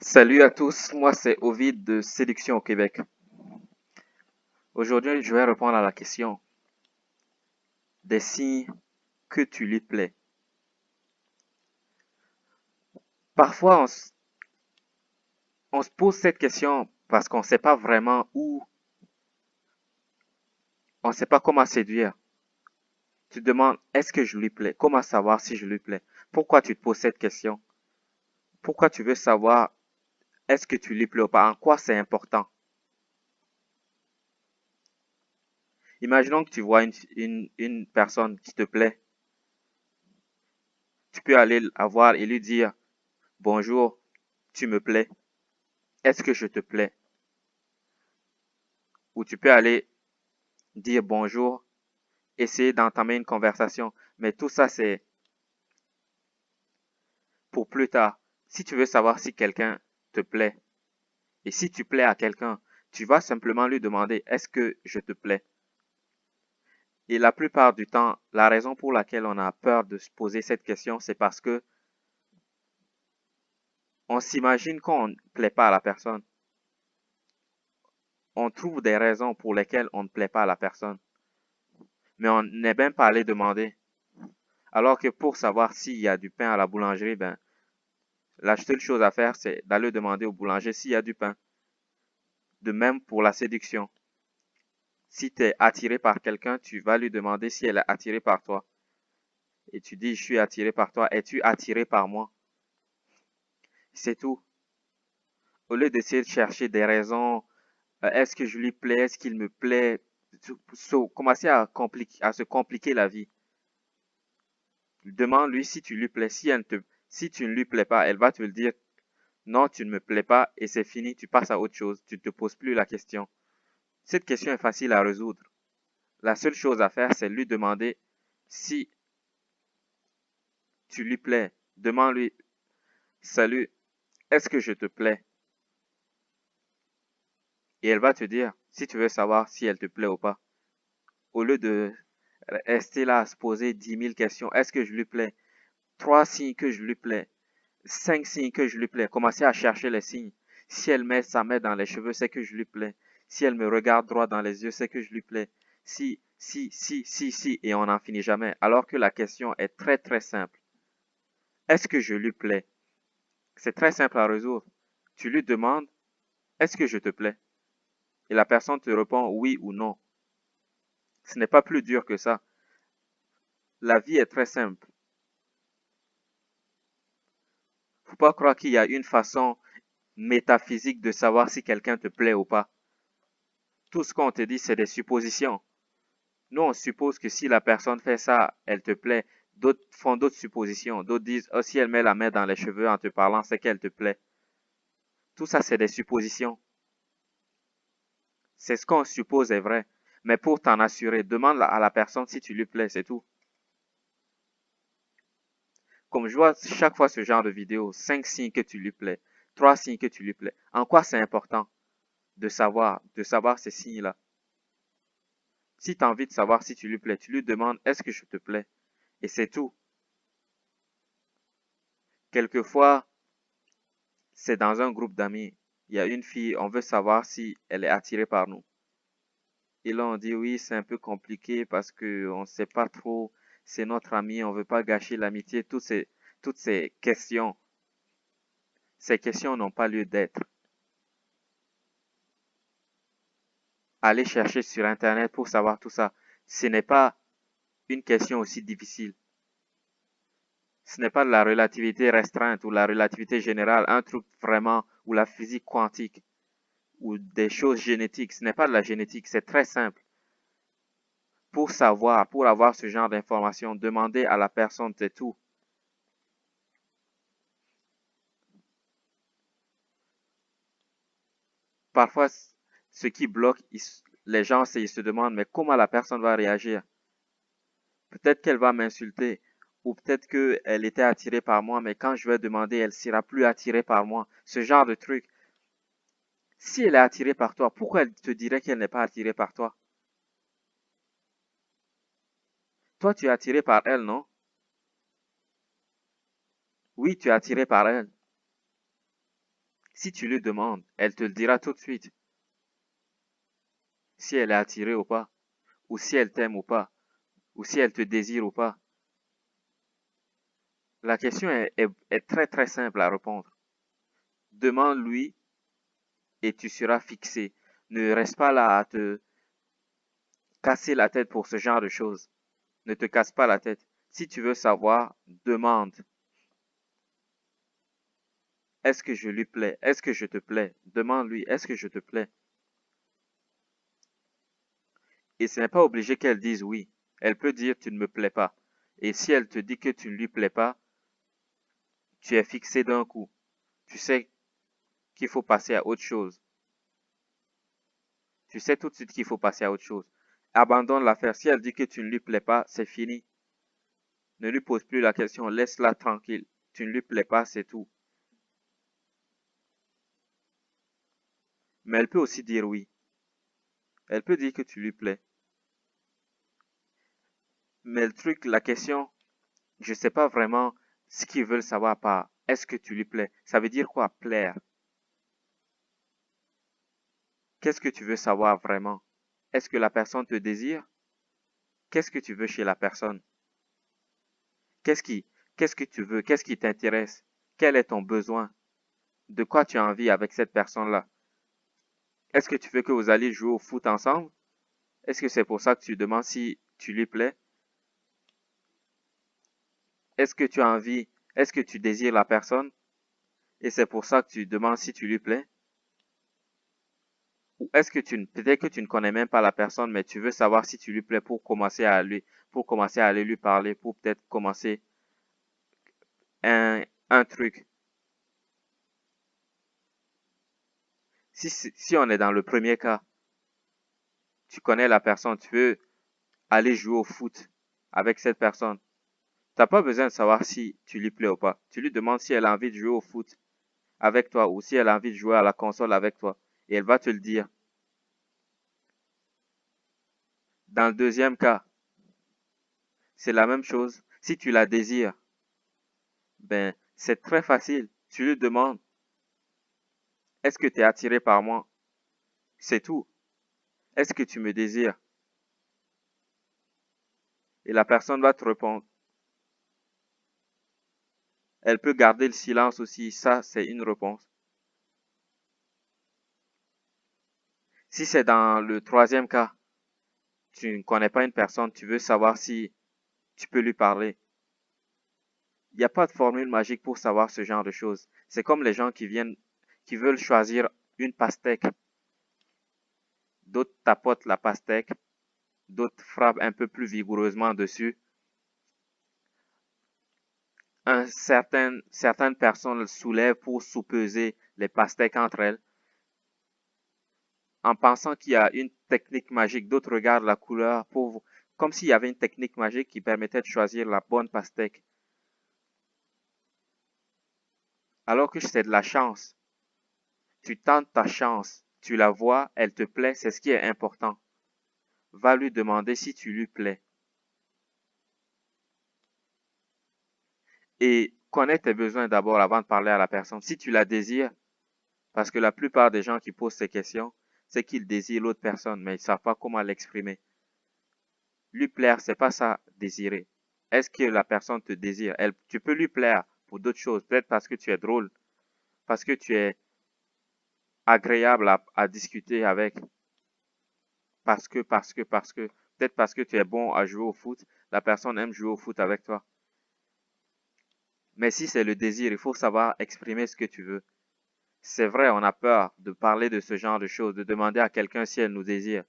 Salut à tous, moi c'est Ovid de Séduction au Québec. Aujourd'hui, je vais répondre à la question des signes que tu lui plais. Parfois, on se pose cette question parce qu'on ne sait pas vraiment où, on ne sait pas comment séduire. Tu te demandes, est-ce que je lui plais? Comment savoir si je lui plais? Pourquoi tu te poses cette question? Pourquoi tu veux savoir, est-ce que tu lui plais ou pas? En quoi c'est important? Imaginons que tu vois une personne qui te plaît. Tu peux aller la voir et lui dire, bonjour, tu me plais. Est-ce que je te plais? Ou tu peux aller dire bonjour, essayer d'entamer une conversation. Mais tout ça, c'est pour plus tard. Si tu veux savoir si quelqu'un te plaît et si tu plais à quelqu'un, tu vas simplement lui demander est-ce que je te plais? Et la plupart du temps, la raison pour laquelle on a peur de se poser cette question, c'est parce que on s'imagine qu'on ne plaît pas à la personne. On trouve des raisons pour lesquelles on ne plaît pas à la personne. Mais on n'est même pas allé demander. Alors que pour savoir s'il y a du pain à la boulangerie, ben, la seule chose à faire, c'est d'aller demander au boulanger s'il y a du pain. De même pour la séduction. Si tu es attiré par quelqu'un, tu vas lui demander si elle est attirée par toi. Et tu dis, je suis attiré par toi. Es-tu attiré par moi? C'est tout. Au lieu d'essayer de chercher des raisons, est-ce que je lui plais? Est-ce qu'il me plaît? Commencer à se compliquer la vie. Demande-lui si tu lui plais. Si tu ne lui plais pas, elle va te le dire, non, tu ne me plais pas et c'est fini. Tu passes à autre chose. Tu ne te poses plus la question. Cette question est facile à résoudre. La seule chose à faire, c'est lui demander si tu lui plais. Demande-lui, salut, est-ce que je te plais? Et elle va te dire si tu veux savoir si elle te plaît ou pas. Au lieu de rester là à se poser 10 000 questions, est-ce que je lui plais? 3 signes que je lui plais. 5 signes que je lui plais. Commencez à chercher les signes. Si elle met sa main dans les cheveux, c'est que je lui plais. Si elle me regarde droit dans les yeux, c'est que je lui plais. Si, et on n'en finit jamais. Alors que la question est très très simple. Est-ce que je lui plais? C'est très simple à résoudre. Tu lui demandes, est-ce que je te plais? Et la personne te répond oui ou non. Ce n'est pas plus dur que ça. La vie est très simple. Faut pas croire qu'il y a une façon métaphysique de savoir si quelqu'un te plaît ou pas. Tout ce qu'on te dit, c'est des suppositions. Nous, on suppose que si la personne fait ça, elle te plaît. D'autres font d'autres suppositions. D'autres disent, oh, si elle met la main dans les cheveux en te parlant, c'est qu'elle te plaît. Tout ça, c'est des suppositions. C'est ce qu'on suppose est vrai. Mais pour t'en assurer, demande à la personne si tu lui plais, c'est tout. Comme je vois chaque fois ce genre de vidéo, 5 signes que tu lui plais, 3 signes que tu lui plais. En quoi c'est important de savoir ces signes-là? Si tu as envie de savoir si tu lui plais, tu lui demandes est-ce que je te plais? Et c'est tout. Quelquefois, c'est dans un groupe d'amis. Il y a une fille, on veut savoir si elle est attirée par nous. Et là, on dit oui, c'est un peu compliqué parce que on ne sait pas trop. C'est notre ami, on veut pas gâcher l'amitié. Toutes ces questions n'ont pas lieu d'être. Allez chercher sur Internet pour savoir tout ça. Ce n'est pas une question aussi difficile. Ce n'est pas de la relativité restreinte ou la relativité générale, un truc vraiment, ou la physique quantique, ou des choses génétiques. Ce n'est pas de la génétique, c'est très simple. Pour savoir, pour avoir ce genre d'informations, demandez à la personne, c'est tout. Parfois, ce qui bloque les gens, c'est qu'ils se demandent, mais comment la personne va réagir? Peut-être qu'elle va m'insulter, ou peut-être qu'elle était attirée par moi, mais quand je vais demander, elle sera plus attirée par moi. Ce genre de truc. Si elle est attirée par toi, pourquoi elle te dirait qu'elle n'est pas attirée par toi? Toi, tu es attiré par elle, non? Oui, tu es attiré par elle. Si tu lui demandes, elle te le dira tout de suite. Si elle est attirée ou pas, ou si elle t'aime ou pas, ou si elle te désire ou pas. La question est très très simple à répondre. Demande-lui et tu seras fixé. Ne reste pas là à te casser la tête pour ce genre de choses. Ne te casse pas la tête. Si tu veux savoir, demande. Est-ce que je lui plais? Est-ce que je te plais? Demande-lui, est-ce que je te plais? Et ce n'est pas obligé qu'elle dise oui. Elle peut dire tu ne me plais pas. Et si elle te dit que tu ne lui plais pas, tu es fixé d'un coup. Tu sais qu'il faut passer à autre chose. Tu sais tout de suite qu'il faut passer à autre chose. Abandonne l'affaire. Si elle dit que tu ne lui plais pas, c'est fini. Ne lui pose plus la question. Laisse-la tranquille. Tu ne lui plais pas, c'est tout. Mais elle peut aussi dire oui. Elle peut dire que tu lui plais. Mais le truc, la question, je ne sais pas vraiment ce qu'ils veulent savoir par est-ce que tu lui plais. Ça veut dire quoi, plaire? Qu'est-ce que tu veux savoir vraiment? Est-ce que la personne te désire? Qu'est-ce que tu veux chez la personne? Qu'est-ce qui, qu'est-ce que tu veux? Qu'est-ce qui t'intéresse? Quel est ton besoin? De quoi tu as envie avec cette personne-là? Est-ce que tu veux que vous alliez jouer au foot ensemble? Est-ce que c'est pour ça que tu demandes si tu lui plais? Est-ce que tu as envie? Est-ce que tu désires la personne? Et c'est pour ça que tu demandes si tu lui plais? Ou est-ce que peut-être que tu ne connais même pas la personne, mais tu veux savoir si tu lui plais pour commencer à aller lui parler, pour peut-être commencer un truc. Si on est dans le premier cas, tu connais la personne, tu veux aller jouer au foot avec cette personne. T'as pas besoin de savoir si tu lui plais ou pas. Tu lui demandes si elle a envie de jouer au foot avec toi ou si elle a envie de jouer à la console avec toi. Et elle va te le dire. Dans le deuxième cas, c'est la même chose. Si tu la désires, ben, c'est très facile. Tu lui demandes, est-ce que tu es attiré par moi? C'est tout. Est-ce que tu me désires? Et la personne va te répondre. Elle peut garder le silence aussi. Ça, c'est une réponse. Si c'est dans le troisième cas, tu ne connais pas une personne, tu veux savoir si tu peux lui parler. Il n'y a pas de formule magique pour savoir ce genre de choses. C'est comme les gens qui veulent choisir une pastèque. D'autres tapotent la pastèque, d'autres frappent un peu plus vigoureusement dessus. Certaines personnes le soulèvent pour soupeser les pastèques entre elles. En pensant qu'il y a une technique magique, d'autres regardent la couleur comme s'il y avait une technique magique qui permettait de choisir la bonne pastèque. Alors que c'est de la chance. Tu tentes ta chance, tu la vois, elle te plaît, c'est ce qui est important. Va lui demander si tu lui plais. Et connais tes besoins d'abord avant de parler à la personne. Si tu la désires, parce que la plupart des gens qui posent ces questions, c'est qu'ils désirent l'autre personne, mais ils ne savent pas comment l'exprimer. Lui plaire, c'est pas ça, désirer. Est-ce que la personne te désire? Tu peux lui plaire pour d'autres choses, peut-être parce que tu es drôle, parce que tu es agréable à discuter avec, peut-être parce que tu es bon à jouer au foot, la personne aime jouer au foot avec toi. Mais si c'est le désir, il faut savoir exprimer ce que tu veux. C'est vrai, on a peur de parler de ce genre de choses, de demander à quelqu'un si elle nous désire.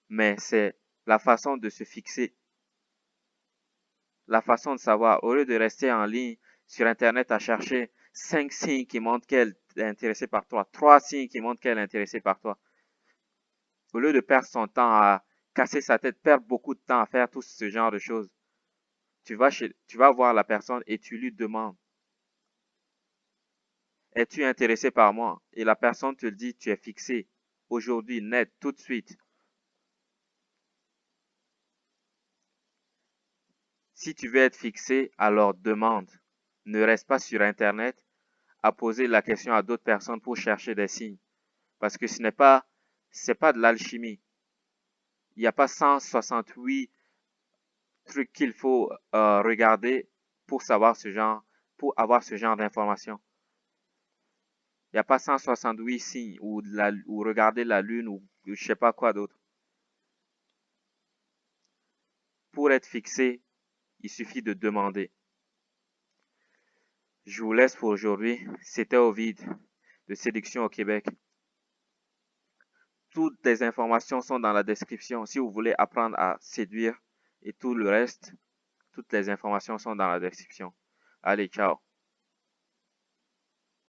Mais c'est la façon de se fixer, la façon de savoir, au lieu de rester en ligne sur Internet à chercher 5 signes qui montrent qu'elle est intéressée par toi, 3 signes qui montrent qu'elle est intéressée par toi. Au lieu de perdre son temps à casser sa tête, perdre beaucoup de temps à faire tout ce genre de choses, tu vas voir la personne et tu lui demandes, es-tu intéressé par moi? Et la personne te le dit, tu es fixé. Aujourd'hui, net, tout de suite. Si tu veux être fixé, alors demande. Ne reste pas sur Internet à poser la question à d'autres personnes pour chercher des signes. Parce que c'est pas de l'alchimie. Il n'y a pas 168 trucs qu'il faut regarder pour pour avoir ce genre d'informations. Il n'y a pas 168 signes ou regarder la lune ou je sais pas quoi d'autre. Pour être fixé, il suffit de demander. Je vous laisse pour aujourd'hui. C'était Ovid de Séduction au Québec. Toutes les informations sont dans la description. Si vous voulez apprendre à séduire et tout le reste, toutes les informations sont dans la description. Allez, ciao.